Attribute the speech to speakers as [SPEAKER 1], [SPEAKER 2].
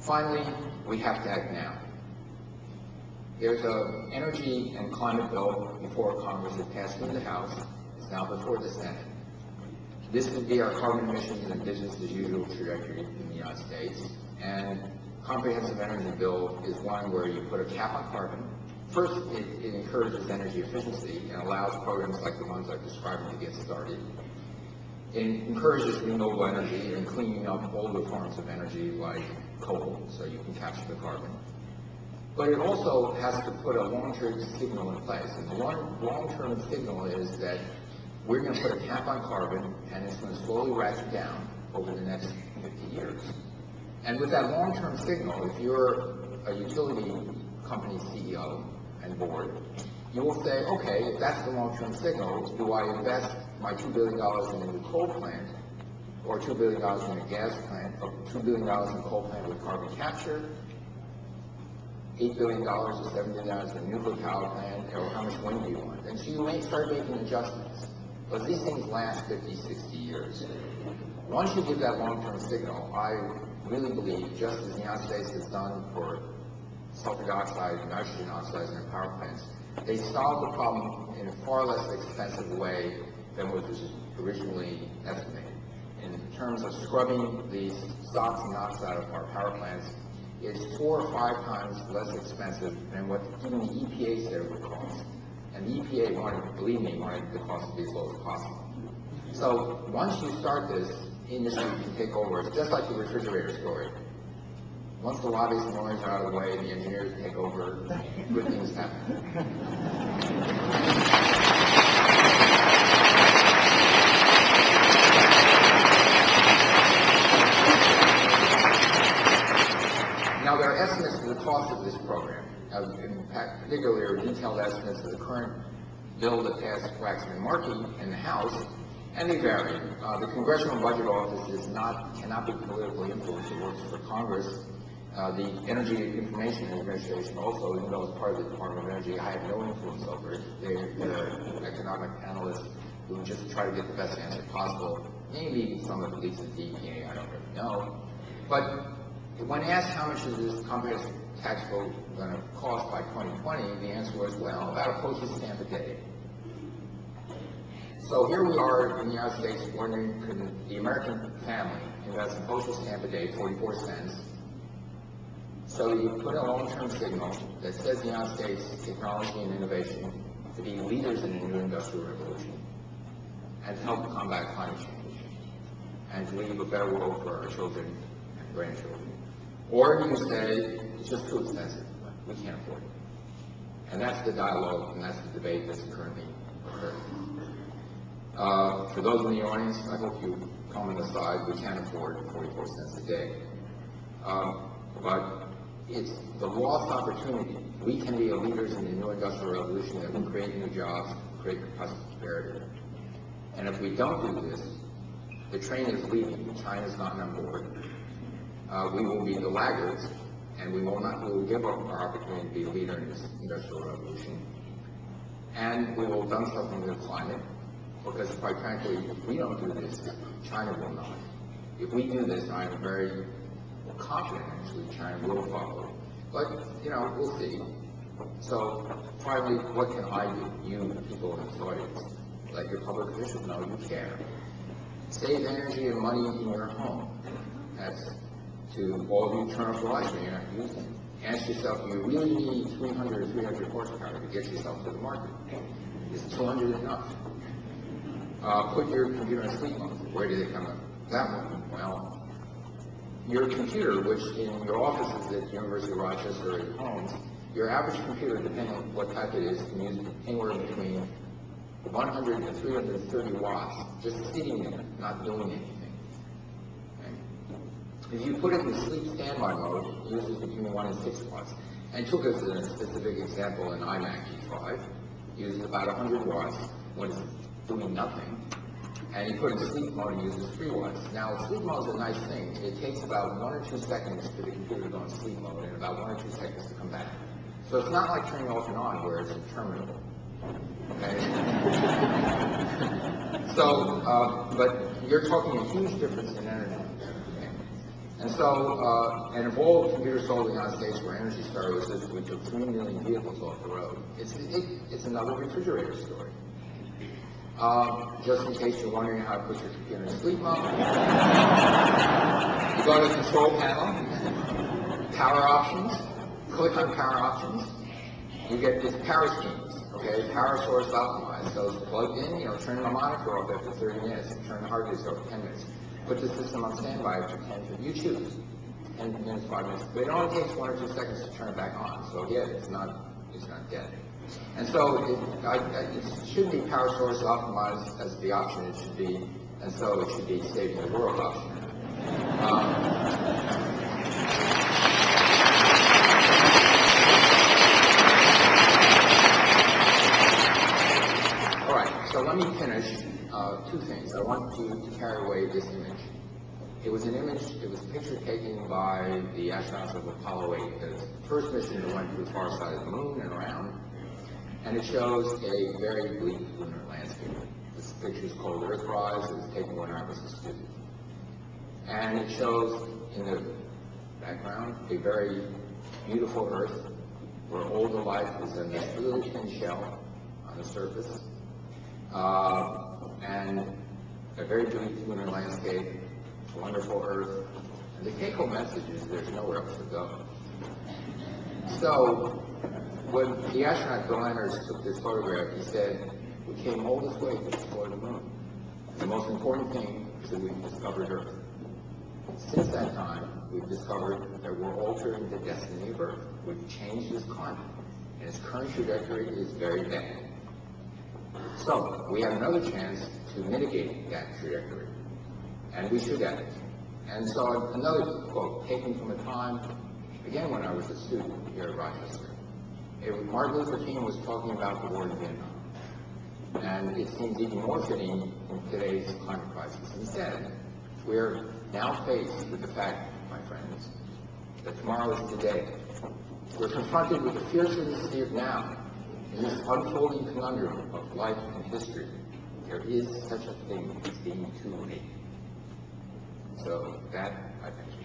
[SPEAKER 1] Finally, we have to act now. There's an energy and climate bill before Congress. It passed through the House. It's now before the Senate. This would be our carbon emissions and business as usual trajectory in the United States. And comprehensive energy bill is one where you put a cap on carbon. First, it encourages energy efficiency and allows programs like the ones I've described to get started. It encourages renewable energy and cleaning up older forms of energy like coal, so you can capture the carbon. But it also has to put a long-term signal in place. And the long-term signal is that we're going to put a cap on carbon, and it's going to slowly ratchet down over the next 50 years. And with that long-term signal, if you're a utility company CEO and board, you will say, okay, if that's the long-term signal, do I invest my $2 billion in a new coal plant, or $2 billion in a gas plant, or $2 billion in a coal plant with carbon capture, $8 billion or $7 billion in a nuclear power plant, or how much wind do you want? And so you may start making adjustments. But these things last 50, 60 years. Once you give that long-term signal, I really believe, just as the United States has done for sulfur dioxide and nitrogen oxides in their power plants, they solve the problem in a far less expensive way than what was originally estimated. In terms of scrubbing the SOx and NOx out of our power plants, it's 4 or 5 times less expensive than what even the EPA said it would cost. And the EPA wanted, believe me, wanted the cost to be as low as possible. So once you start this, industry can take over. It's just like the refrigerator story. Once the lobbyists and lawyers are out of the way, the engineers take over, good things happen. Now, there are estimates of the cost of this program. In fact, particularly are detailed estimates of the current bill that passed Waxman and Markey in the House, and they vary. The Congressional Budget Office cannot be politically influenced. It works for Congress. The Energy Information Administration also, even though it's part of the Department of Energy, I have no influence over it. They're economic analysts who just try to get the best answer possible. Maybe some of the leaks at the EPA, I don't really know. But when asked how much is this comprehensive tax bill going to cost by 2020, the answer was, well, about a postage stamp a day. So here we are in the United States wondering, could the American family invest a postage stamp a day, 44 cents, so you put a long-term signal that says the United States technology and innovation to be leaders in a new industrial revolution and to help combat climate change and to leave a better world for our children and grandchildren. Or do you say, it's just too expensive, we can't afford it. And that's the dialogue and that's the debate that's currently occurring. For those in the audience, I hope you comment aside, we can't afford 44 cents a day. But it's the lost opportunity. We can be leaders in the new industrial revolution that will create new jobs, create prosperity. And if we don't do this, the train is leaving. China's not on board. We will be the laggards, and we will give up our opportunity to be a leader in this industrial revolution. And we will have done something with climate, because quite frankly, if we don't do this, China will not. If we do this, I am very confident actually China will follow. But, we'll see. So, finally, what can I do? You people in this audience, let your public officials know you care. Save energy and money in your home. That's to all of you turn off the lights when you're not using it. Ask yourself, do you really need 300 or 300 horsepower to get yourself to the market? Is 200 enough? Put your computer in sleep mode. Where did it come up? That one. Well, your computer, which in your offices at the University of Rochester or at homes, your average computer, depending on what type it is, can use anywhere between 100 to 330 watts just sitting there, not doing anything. If you put it in sleep standby mode, it uses between 1 and 6 watts. And took us a specific example in iMac G5, uses about 100 watts when it's doing nothing. And you put it in sleep mode, it uses 3 watts. Now, sleep mode is a nice thing. It takes about 1 or 2 seconds for the computer to go in sleep mode and about 1 or 2 seconds to come back. So it's not like turning off and on where it's interminable. Okay? So, but you're talking a huge difference in energy. And And so, and of all computers sold in the United States where Energy Star was this, we took 3 million vehicles off the road. It's another refrigerator story. Just in case you're wondering how to put your computer in sleep mode, you go to the control panel, power options, click on power options, you get this power schemes, okay, power source optimized. So it's plugged in, turn the monitor off after 30 minutes, turn the hard disk off 10 minutes. Put the system on standby after 10 minutes. You choose. 10 minutes, 5 minutes. But it only takes 1 or 2 seconds to turn it back on. So again, it's not dead. And so it shouldn't be power source optimized as the option it should be, and so it should be saving the world option. All right, so let me finish 2 things. I want you to carry away this image. It was a picture taken by the astronauts of Apollo 8, the first mission that went to the far side of the moon and around. And it shows a very bleak lunar landscape. This picture is called Earthrise. It was taken when I was a student. And it shows in the background a very beautiful Earth where all the life is in this little thin shell on the surface. And a very bleak lunar landscape, wonderful Earth. And the take-home message is there's nowhere else to go. So, when the astronaut Bill Anders took this photograph, he said, we came all this way to explore the moon. The most important thing is that we've discovered Earth. Since that time, we've discovered that we're altering the destiny of Earth. We've changed its climate, and its current trajectory is very bad. So, we have another chance to mitigate that trajectory, and we should act. And so, another quote, taken from a time, again when I was a student here at Rochester. Martin Luther King was talking about the war in Vietnam, and it seems even more fitting in today's climate crisis. He said, we're now faced with the fact, my friends, that tomorrow is today. We're confronted with the fierceness of now, in this unfolding conundrum of life and history. There is such a thing as being too late. So that, I thank you.